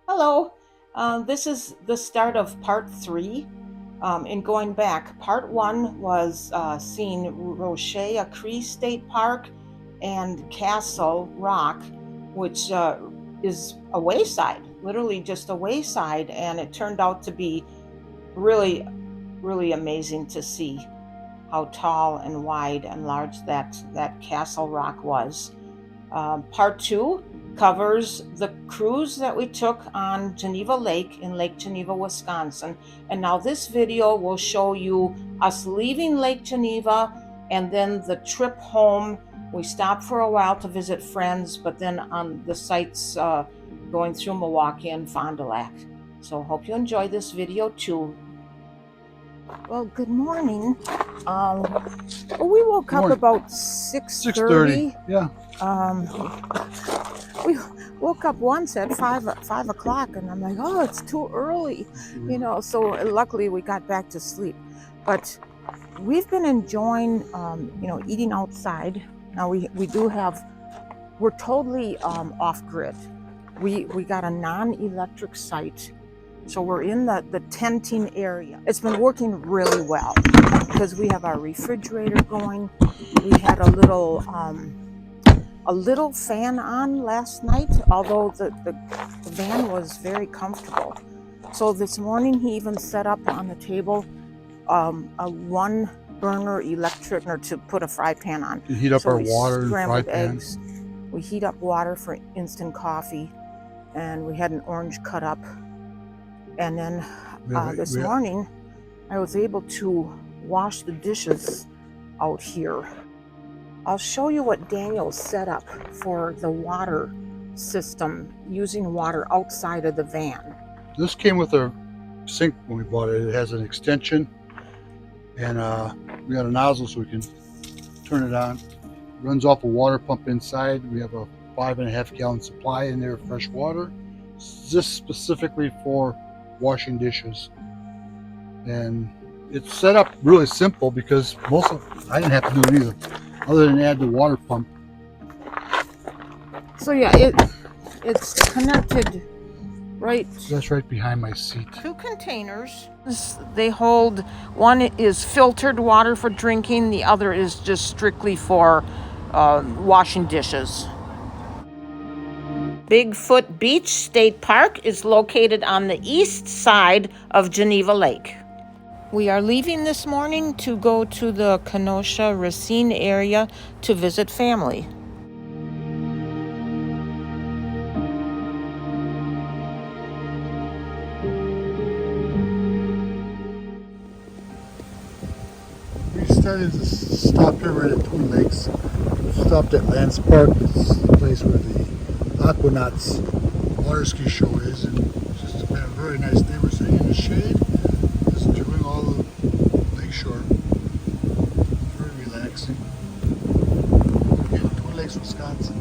Hello. This is the start of part three. In going back, part one was seeing Roche Cree State Park and Castle Rock, which is a wayside, literally just a wayside, and it turned out to be really, really amazing to see how tall and wide and large that Castle Rock was. Part two covers the cruise that we took on Geneva Lake in Lake Geneva, Wisconsin. And now this video will show you us leaving Lake Geneva and then the trip home. We stopped for a while to visit friends, but then on the sites going through Milwaukee and Fond du Lac. So hope you enjoy this video too. Well, good morning. We woke up about 6:30. Yeah. We woke up once at 5 o'clock, and I'm like, oh, it's too early, so luckily we got back to sleep. But we've been enjoying, eating outside. Now we're totally off-grid. We got a non-electric site. So we're in the tenting area. It's been working really well because we have our refrigerator going. We had a little fan on last night, although the van was very comfortable. So this morning he even set up on the table a one burner electric to put a fry pan on. To heat up our water and fry scrambled pan. eggs. We heat up water for instant coffee, and we had an orange cut up. And then this morning, I was able to wash the dishes out here. I'll show you what Daniel set up for the water system, using water outside of the van. This came with our sink when we bought it. It has an extension, and we got a nozzle so we can turn it on. It runs off a water pump inside. We have a 5.5 gallon supply in there of fresh water, just specifically for washing dishes. And it's set up really simple because I didn't have to do it either, other than add the water pump. So yeah, it's connected right. That's right behind my seat. 2 containers. They hold, one is filtered water for drinking, the other is just strictly for washing dishes. Bigfoot Beach State Park is located on the east side of Geneva Lake. We are leaving this morning to go to the Kenosha, Racine area to visit family. We started to stop here right at Twin Lakes. Stopped at Lance Park. It's the place where the Aquanauts water ski show is, and it's just been a very nice day. We're sitting in the shade, just enjoying all the lakeshore. Very relaxing. Again, Twin Lakes, Wisconsin.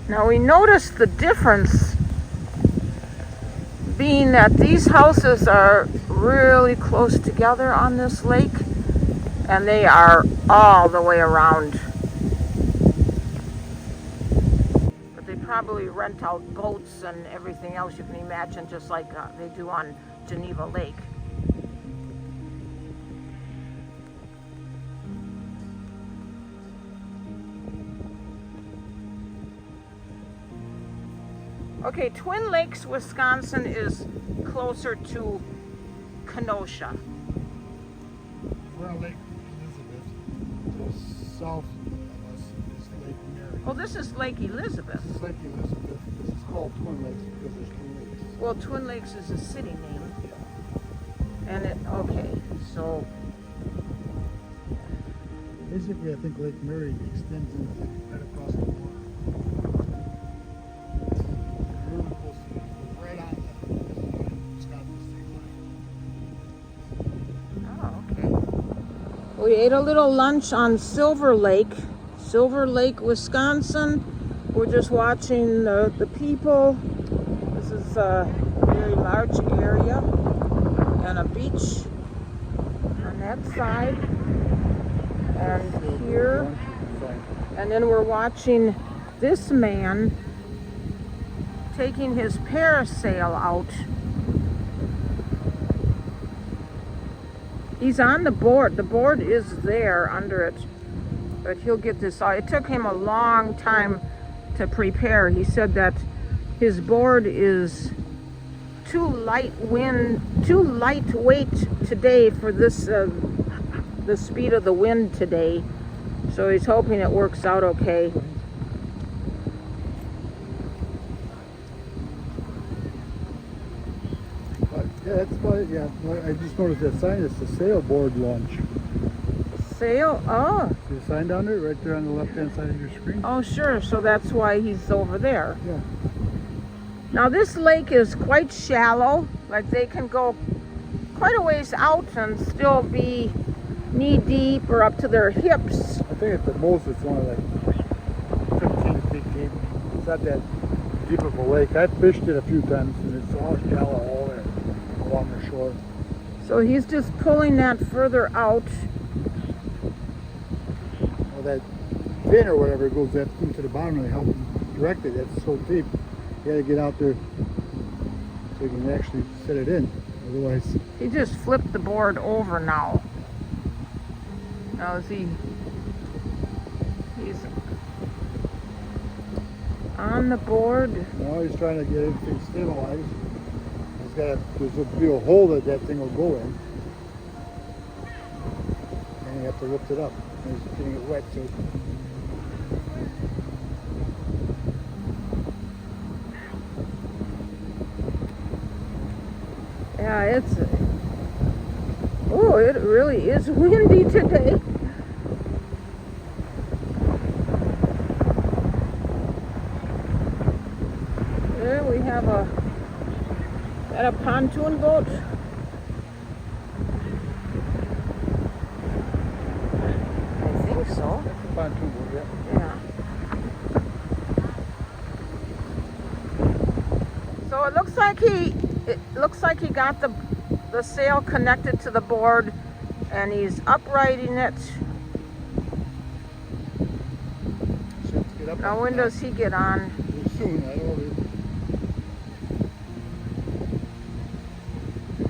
Now we noticed the difference being that these houses are really close together on this lake, and they are all the way around. But they probably rent out boats and everything else you can imagine, just like they do on Geneva Lake. Okay, Twin Lakes, Wisconsin is closer to Kenosha. We're on Lake Elizabeth. To south of us is Lake Mary. Oh, this is Lake Elizabeth. This is Lake Elizabeth. This is called Twin Lakes because there's Twin Lakes. Well, Twin Lakes is a city name. Yeah. And okay, so Basically, I think Lake Mary extends into right across the water. Really close to it. We're right on the Wisconsin state line. oh, okay. We ate a little lunch on Silver Lake, Wisconsin. We're just watching the people, This is a very large area and a beach on that side and here. And then we're watching this man taking his parasail out. He's on the board. The board is there under it, but he'll get this out. It took him a long time to prepare. He said that his board is too lightweight today for this the speed of the wind today. So he's hoping it works out okay. Yeah, that's about it. Yeah, I just noticed that sign. It's the sailboard launch. Sail? Oh. See the sign down there, right there on the left-hand side of your screen? Oh, sure. So that's why he's over there. Yeah. Now this lake is quite shallow. Like they can go quite a ways out and still be knee-deep or up to their hips. I think at the most it's only like 15 feet deep. It's not that deep of a lake. I've fished it a few times and it's all shallow all there along the shore. So he's just pulling that further out. Well, that fin or whatever goes that into the bottom and they help him direct it. That's so deep. You gotta get out there so you can actually set it in. Otherwise, He just flipped the board over now. Now he's on the board. now he's trying to get everything stabilized. There'll be a hole that thing will go in. And you have to lift it up. And he's getting it wet, so Yeah, oh, it really is windy today. There we have a pontoon boat. I think so. that's a pontoon boat, yeah. Yeah. So it looks like he got the sail connected to the board and he's uprighting it. So you have to get up Now and when down. does he get on? Soon, I don't know.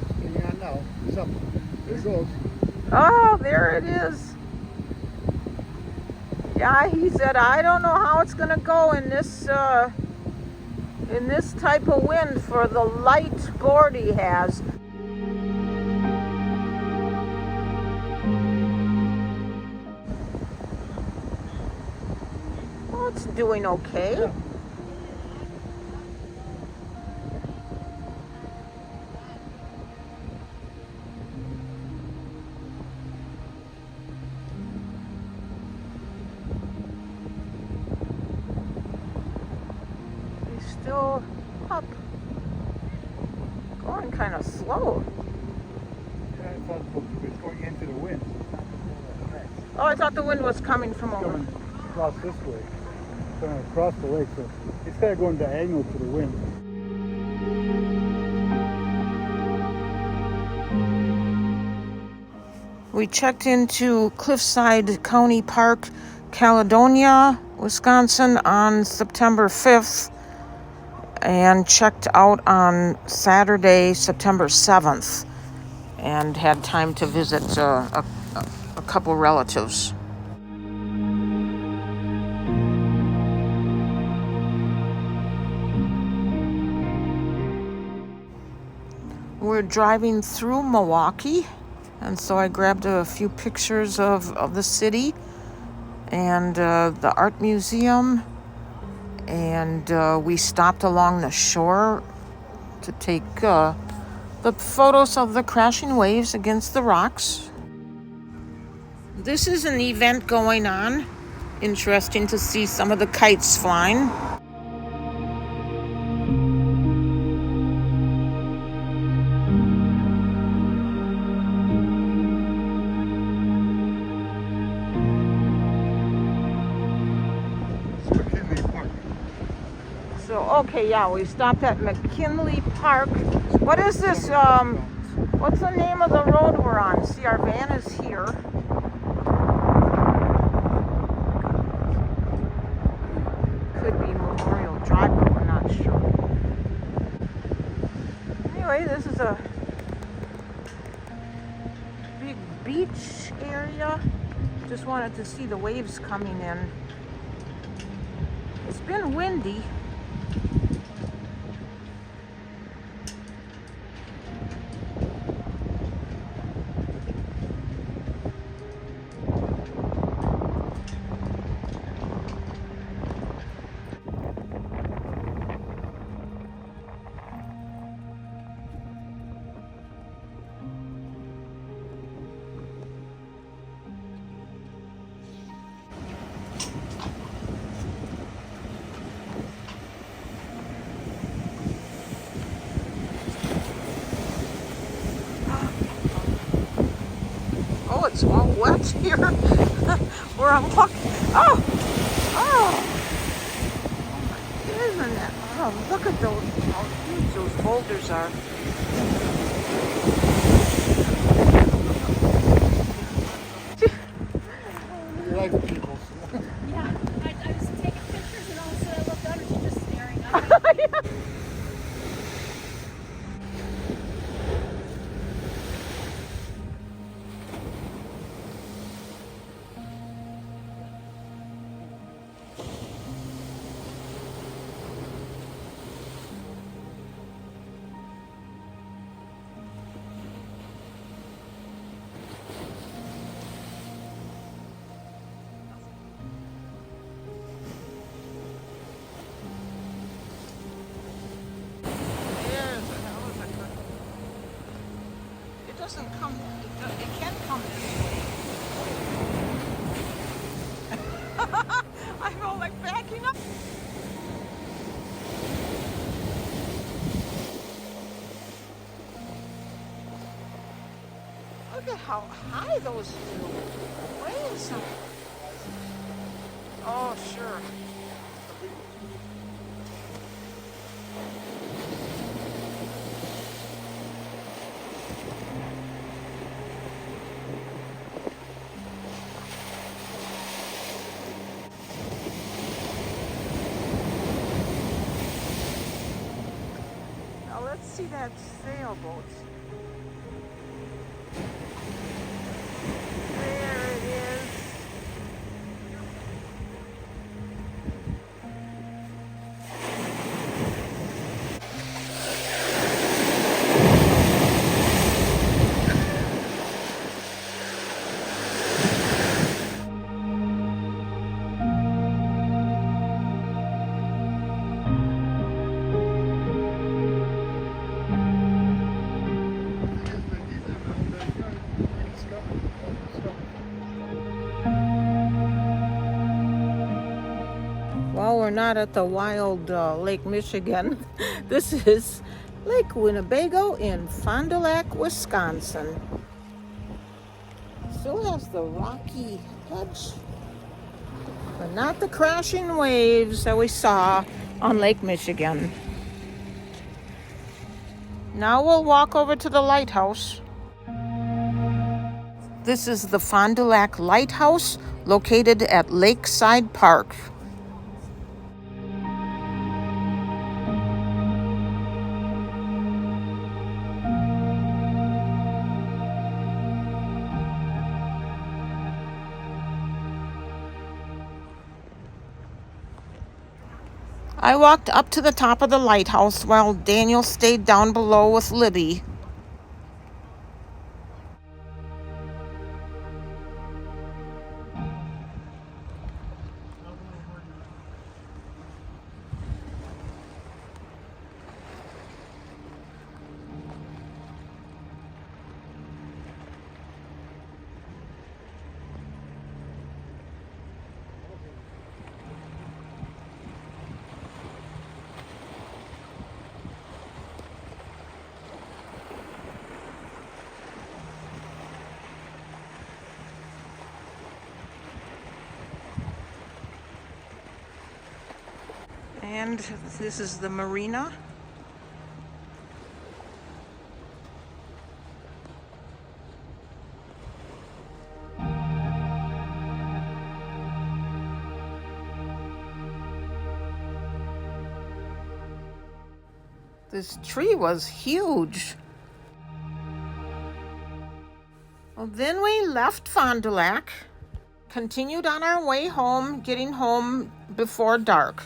He's getting on now. He's up. There it goes. Oh, there it is. Yeah, he said, I don't know how it's gonna go in this type of wind for the light board he has. Well, it's doing okay. Yeah. He's still up. Going kind of slow. Yeah, I thought it was going into the wind. Oh, I thought the wind was coming from It's over. coming across this way. It's coming across the lake, so it's kind of going diagonal to the wind. We checked into Cliffside Co Park, Caledonia, Wisconsin on September 5th and checked out on Saturday, September 7th and had time to visit a couple relatives. We're driving through Milwaukee. And so I grabbed a few pictures of the city and the art museum. And we stopped along the shore to take the photos of the crashing waves against the rocks. This is an event going on. Interesting to see some of the kites flying. okay, yeah, we stopped at McKinley Park. What is this? What's the name of the road we're on? See, our van is here. Could be Memorial Drive, but we're not sure. Anyway, this is a big beach area. Just wanted to see the waves coming in. It's been windy. Oh, it's all wet here where I'm walking. Oh, isn't it? Oh, look at those, how huge those boulders are. You like people. Yeah, I was taking pictures and all of a sudden I looked under, she's just staring at me. It doesn't come, it can come this way. I feel like backing up. Look at how high those waves are. Oh, sure. Now let's see that sailboat. There it is. Well, we're not at the wild Lake Michigan. This is Lake Winnebago in Fond du Lac, Wisconsin. Still has the rocky edge, but not the crashing waves that we saw on Lake Michigan. Now we'll walk over to the lighthouse. This is the Fond du Lac Lighthouse, located at Lakeside Park. I walked up to the top of the lighthouse while Daniel stayed down below with Libby. And this is the marina. This tree was huge. Well, then we left Fond du Lac, continued on our way home, getting home before dark.